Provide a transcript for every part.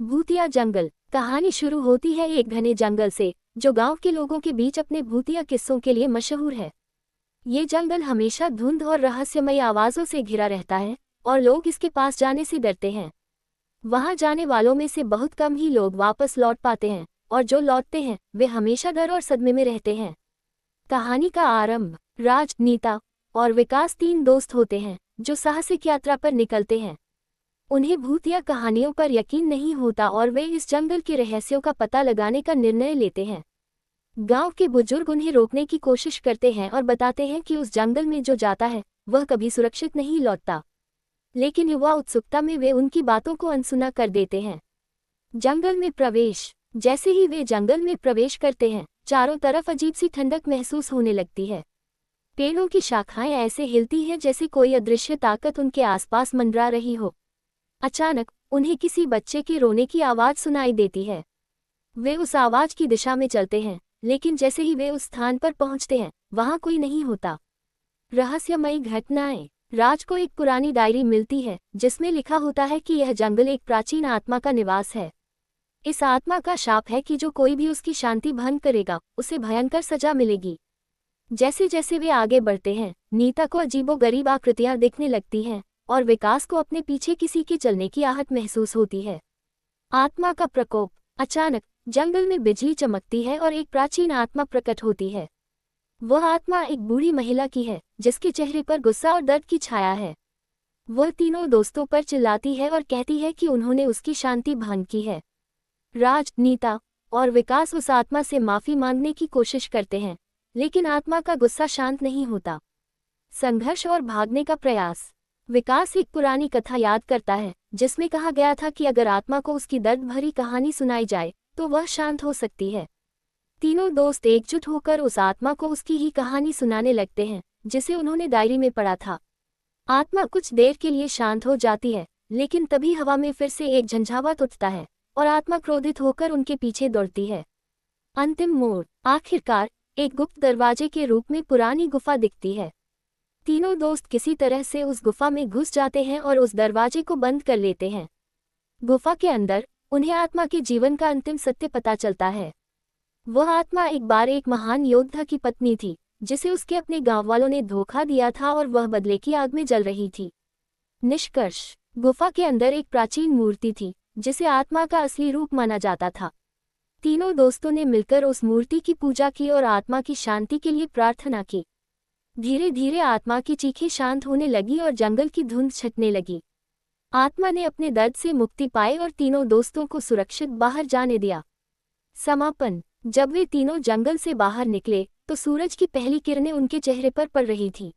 भूतिया जंगल। कहानी शुरू होती है एक घने जंगल से, जो गांव के लोगों के बीच अपने भूतिया किस्सों के लिए मशहूर है। ये जंगल हमेशा धुंध और रहस्यमयी आवाजों से घिरा रहता है और लोग इसके पास जाने से डरते हैं। वहां जाने वालों में से बहुत कम ही लोग वापस लौट पाते हैं, और जो लौटते हैं वे हमेशा डर और सदमे में रहते हैं। कहानी का आरंभ। राज, नीता और विकास तीन दोस्त होते हैं जो साहसिक यात्रा पर निकलते हैं। उन्हें भूतिया कहानियों पर यकीन नहीं होता और वे इस जंगल के रहस्यों का पता लगाने का निर्णय लेते हैं। गांव के बुजुर्ग उन्हें रोकने की कोशिश करते हैं और बताते हैं कि उस जंगल में जो जाता है वह कभी सुरक्षित नहीं लौटता, लेकिन युवा उत्सुकता में वे उनकी बातों को अनसुना कर देते हैं। जंगल में प्रवेश। जैसे ही वे जंगल में प्रवेश करते हैं, चारों तरफ अजीब सी ठंडक महसूस होने लगती है। पेड़ों की शाखाएं ऐसे हिलती हैं जैसे कोई अदृश्य ताकत उनके आसपास मंडरा रही हो। अचानक उन्हें किसी बच्चे के रोने की आवाज सुनाई देती है। वे उस आवाज की दिशा में चलते हैं, लेकिन जैसे ही वे उस स्थान पर पहुंचते हैं वहां कोई नहीं होता। रहस्यमयी घटनाएं। राज को एक पुरानी डायरी मिलती है जिसमें लिखा होता है कि यह जंगल एक प्राचीन आत्मा का निवास है। इस आत्मा का शाप है कि जो कोई भी उसकी शांति भंग करेगा उसे भयंकर सजा मिलेगी। जैसे जैसे वे आगे बढ़ते हैं, नीता को अजीबोगरीब आकृतियां दिखने लगती हैं और विकास को अपने पीछे किसी के चलने की आहट महसूस होती है। आत्मा का प्रकोप। अचानक जंगल में बिजली चमकती है और एक प्राचीन आत्मा प्रकट होती है। वह आत्मा एक बूढ़ी महिला की है जिसके चेहरे पर गुस्सा और दर्द की छाया है। वह तीनों दोस्तों पर चिल्लाती है और कहती है कि उन्होंने उसकी शांति भंग की है। राज, नीता और विकास उस आत्मा से माफी मांगने की कोशिश करते हैं, लेकिन आत्मा का गुस्सा शांत नहीं होता। संघर्ष और भागने का प्रयास। विकास एक पुरानी कथा याद करता है जिसमें कहा गया था कि अगर आत्मा को उसकी दर्द भरी कहानी सुनाई जाए तो वह शांत हो सकती है। तीनों दोस्त एकजुट होकर उस आत्मा को उसकी ही कहानी सुनाने लगते हैं जिसे उन्होंने डायरी में पढ़ा था। आत्मा कुछ देर के लिए शांत हो जाती है, लेकिन तभी हवा में फिर से एक झंझावात उठता है और आत्मा क्रोधित होकर उनके पीछे दौड़ती है। अंतिम मोड़। आखिरकार एक गुप्त दरवाजे के रूप में पुरानी गुफा दिखती है। तीनों दोस्त किसी तरह से उस गुफा में घुस जाते हैं और उस दरवाजे को बंद कर लेते हैं। गुफा के अंदर उन्हें आत्मा के जीवन का अंतिम सत्य पता चलता है। वह आत्मा एक बार एक महान योद्धा की पत्नी थी जिसे उसके अपने गांव वालों ने धोखा दिया था और वह बदले की आग में जल रही थी। निष्कर्ष। गुफा के अंदर एक प्राचीन मूर्ति थी जिसे आत्मा का असली रूप माना जाता था। तीनों दोस्तों ने मिलकर उस मूर्ति की पूजा की और आत्मा की शांति के लिए प्रार्थना की। धीरे धीरे आत्मा की चीखें शांत होने लगी और जंगल की धुंध छटने लगी। आत्मा ने अपने दर्द से मुक्ति पाई और तीनों दोस्तों को सुरक्षित बाहर जाने दिया। समापन। जब वे तीनों जंगल से बाहर निकले तो सूरज की पहली किरणें उनके चेहरे पर पड़ रही थीं।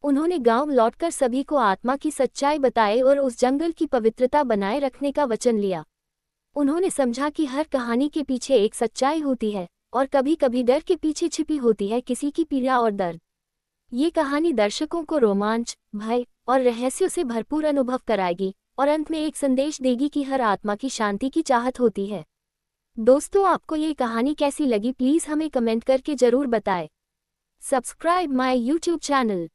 उन्होंने गांव लौटकर सभी को आत्मा की सच्चाई बताई और उस जंगल की पवित्रता बनाए रखने का वचन लिया। उन्होंने समझा कि हर कहानी के पीछे एक सच्चाई होती है और कभी कभी डर के पीछे छिपी होती है किसी की पीड़ा और दर्द। ये कहानी दर्शकों को रोमांच, भय और रहस्यों से भरपूर अनुभव कराएगी और अंत में एक संदेश देगी कि हर आत्मा की शांति की चाहत होती है। दोस्तों, आपको ये कहानी कैसी लगी प्लीज़ हमें कमेंट करके ज़रूर बताएं। Subscribe my YouTube channel.